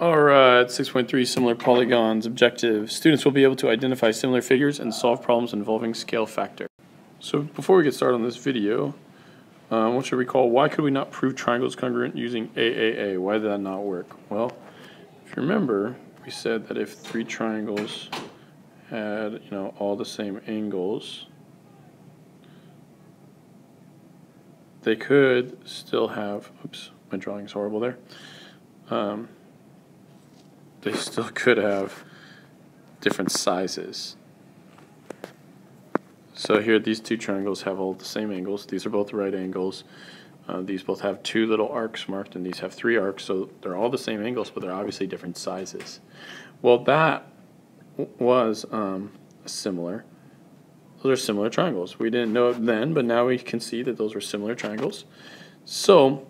Alright, 6.3 similar polygons. Objective. Students will be able to identify similar figures and solve problems involving scale factor. So before we get started on this video, I want you to recall, why could we not prove triangles congruent using AAA? Why did that not work? Well, if you remember, we said that if three triangles had, all the same angles, they could still have, oops, my drawing's horrible there. They still could have different sizes. So here these two triangles have all the same angles. These are both right angles. These both have two little arcs marked, and these have three arcs, so they're all the same angles, but they're obviously different sizes. Well, that was similar. Those are similar triangles. We didn't know it then, but now we can see that those were similar triangles. So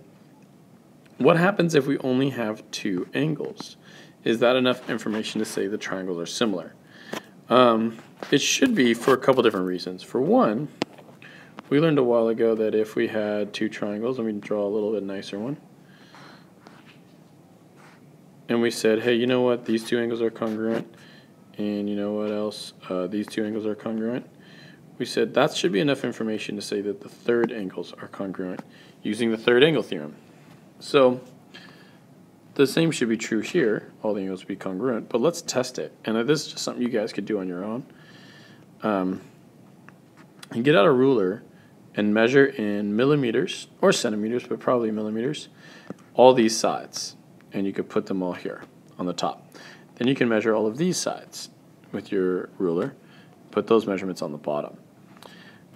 what happens if we only have two angles? Is that enough information to say the triangles are similar? It should be, for a couple different reasons. For one, we learned a while ago that if we had two triangles, let me draw a little bit nicer one, and we said, hey, you know what, these two angles are congruent, and you know what else, these two angles are congruent. We said that should be enough information to say that the third angles are congruent using the third angle theorem. So the same should be true here. All the angles would be congruent, but let's test it. And this is just something you guys could do on your own. You get out a ruler and measure in millimeters or centimeters, but probably millimeters, all these sides, and you could put them all here on the top. Then you can measure all of these sides with your ruler, put those measurements on the bottom.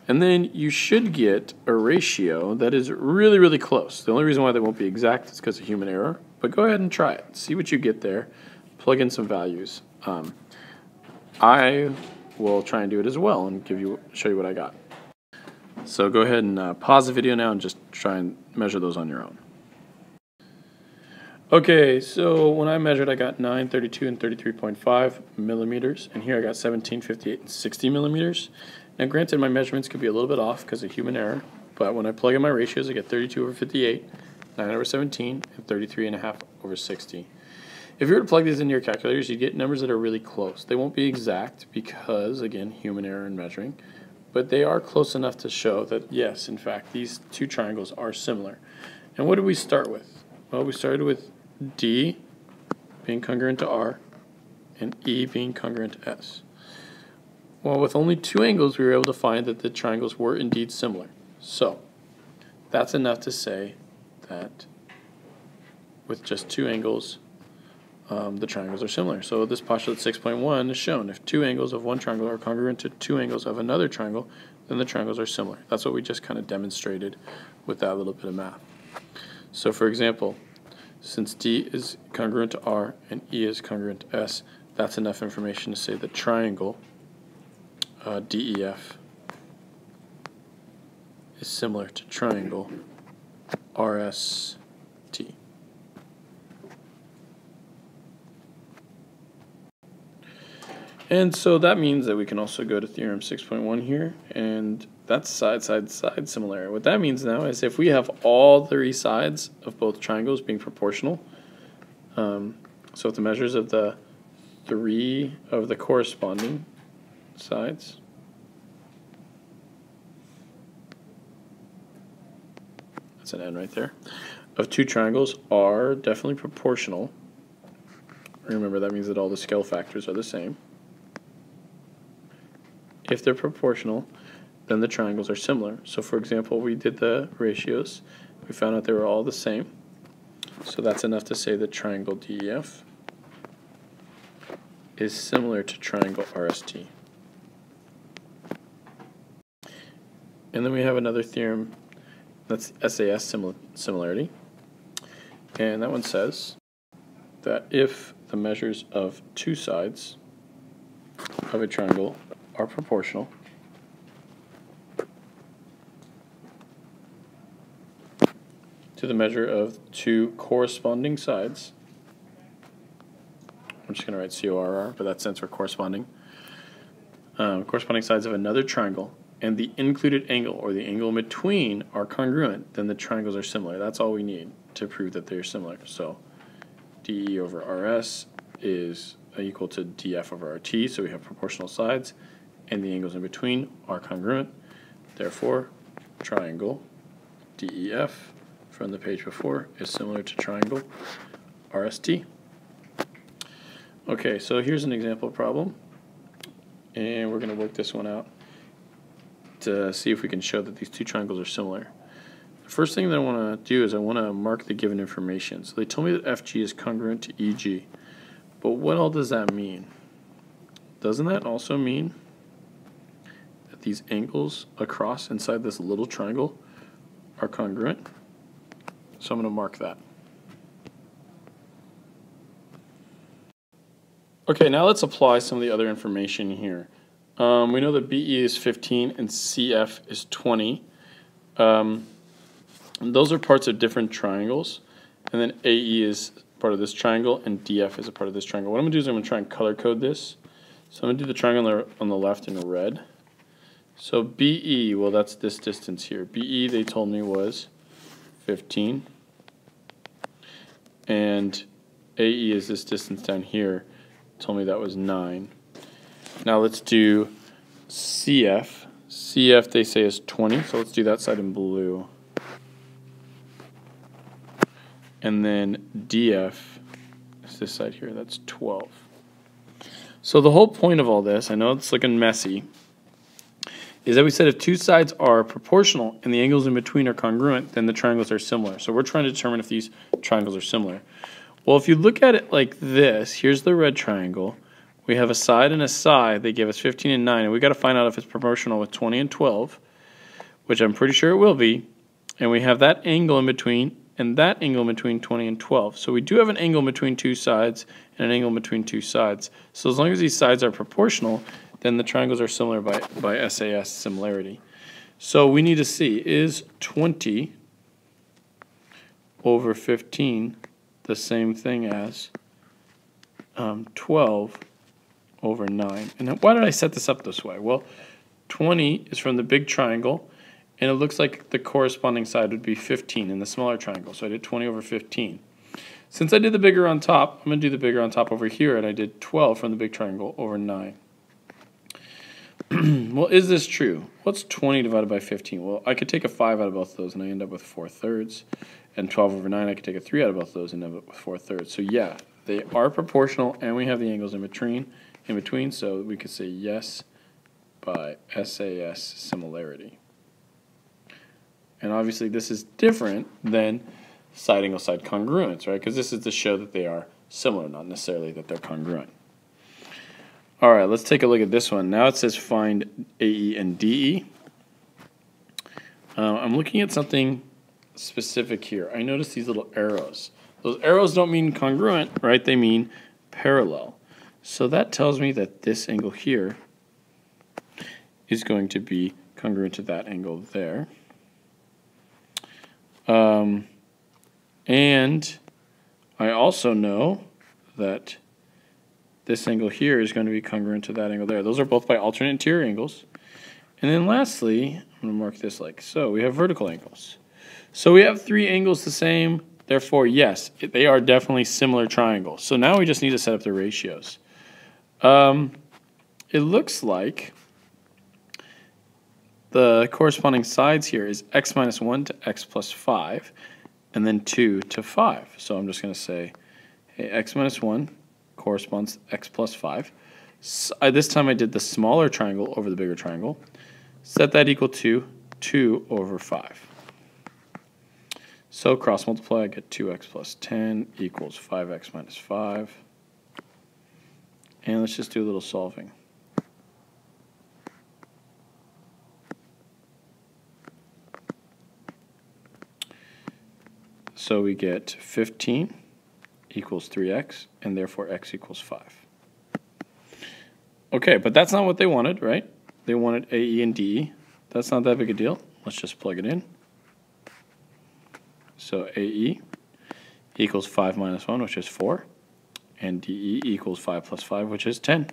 And then you should get a ratio that is really, really close. The only reason why they won't be exact is because of human error, but go ahead and try it. See what you get there. Plug in some values. I will try and do it as well and show you what I got. So go ahead and pause the video now and just try and measure those on your own. Okay, so when I measured, I got 9, 32, and 33.5 millimeters, and here I got 17, 58, and 60 millimeters. Now granted, my measurements could be a little bit off because of human error, but when I plug in my ratios, I get 32 over 58, 9 over 17, and 33.5 over 60. If you were to plug these into your calculators, you'd get numbers that are really close. They won't be exact because, again, human error in measuring, but they are close enough to show that, yes, in fact, these two triangles are similar. And what did we start with? Well, we started with D being congruent to R and E being congruent to S. Well, with only two angles, we were able to find that the triangles were indeed similar. So that's enough to say that with just two angles, the triangles are similar. So this postulate 6.1 is shown. If two angles of one triangle are congruent to two angles of another triangle, then the triangles are similar. That's what we just kind of demonstrated with that little bit of math. So for example, since D is congruent to R and E is congruent to S, that's enough information to say the triangle DEF is similar to triangle RST. And so that means that we can also go to theorem 6.1 here, and that's side similarity. What that means now is if we have all three sides of both triangles being proportional, so if the measures of the three of the corresponding sides that's an N right there, of two triangles are definitely proportional. Remember, that means that all the scale factors are the same. If they're proportional, then the triangles are similar. So for example, we did the ratios. We found out they were all the same. So that's enough to say that triangle DEF is similar to triangle RST. And then we have another theorem, that's SAS similarity. And that one says that if the measures of two sides of a triangle are proportional, to the measure of two corresponding sides, I'm just going to write CORR, but that stands for corresponding, corresponding sides of another triangle, and the included angle or the angle in between are congruent, then the triangles are similar. That's all we need to prove that they're similar. So DE over RS is equal to DF over RT, so we have proportional sides, and the angles in between are congruent. Therefore, triangle DEF from the page before is similar to triangle RST. Okay, so here's an example problem, and we're going to work this one out to see if we can show that these two triangles are similar. The first thing that I want to do is I want to mark the given information. So they told me that FG is congruent to EG, but what all does that mean? Doesn't that also mean that these angles across inside this little triangle are congruent? So I'm going to mark that. Okay, now let's apply some of the other information here. We know that BE is 15 and CF is 20. And those are parts of different triangles. And then AE is part of this triangle and DF is a part of this triangle. What I'm going to do is I'm going to try and color code this. So I'm going to do the triangle on the left in red. So BE, well that's this distance here. BE they told me was 15. And AE is this distance down here. Told me that was 9. Now let's do CF. CF they say is 20, so let's do that side in blue. And then DF is this side here, that's 12. So the whole point of all this, I know it's looking messy, is that we said if two sides are proportional and the angles in between are congruent, then the triangles are similar. So we're trying to determine if these triangles are similar. Well, if you look at it like this, here's the red triangle. We have a side and a side. They gave us 15 and 9, and we got to find out if it's proportional with 20 and 12, which I'm pretty sure it will be. And we have that angle in between and that angle in between 20 and 12. So we do have an angle between two sides and an angle between two sides. So as long as these sides are proportional, then the triangles are similar by SAS similarity. So we need to see, is 20 over 15 the same thing as 12 over 9. And why did I set this up this way? Well, 20 is from the big triangle, and it looks like the corresponding side would be 15 in the smaller triangle. So I did 20 over 15. Since I did the bigger on top, I'm going to do the bigger on top over here, and I did 12 from the big triangle over 9. Well, is this true? What's 20 divided by 15? Well, I could take a 5 out of both of those, and I end up with 4/3. And 12 over 9, I could take a 3 out of both of those and end up with 4/3. So yeah, they are proportional, and we have the angles in between, so we could say yes by SAS similarity. And obviously this is different than side angle side congruence, right? Because this is to show that they are similar, not necessarily that they're congruent. All right, let's take a look at this one. Now it says find AE and DE. I'm looking at something specific here. I notice these little arrows. Those arrows don't mean congruent, right? They mean parallel. So that tells me that this angle here is going to be congruent to that angle there. And I also know that this angle here is going to be congruent to that angle there. Those are both by alternate interior angles. And then lastly, I'm going to mark this like so. We have vertical angles. So we have three angles the same. Therefore, yes, they are definitely similar triangles. So now we just need to set up the ratios. It looks like the corresponding sides here is x minus 1 to x plus 5, and then 2 to 5. So I'm just going to say, hey, x minus 1 corresponds to x plus 5. So this time I did the smaller triangle over the bigger triangle. Set that equal to 2 over 5. So cross multiply, I get 2x plus 10 equals 5x minus 5. And let's just do a little solving. So we get 15 equals 3x, and therefore x equals 5. Okay, but that's not what they wanted, right? They wanted AE and DE. That's not that big a deal. Let's just plug it in. So AE equals 5 minus 1, which is 4. And DE equals 5 plus 5, which is 10.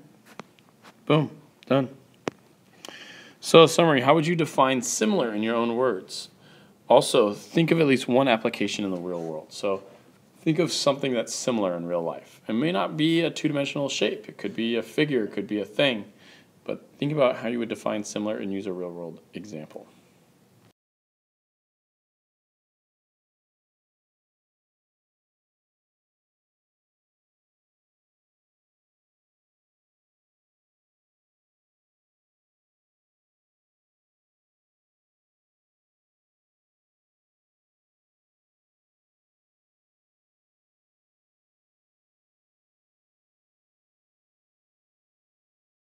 Boom, done. So summary, how would you define similar in your own words? Also, think of at least one application in the real world. So think of something that's similar in real life. It may not be a two-dimensional shape. It could be a figure, it could be a thing. But think about how you would define similar and use a real-world example.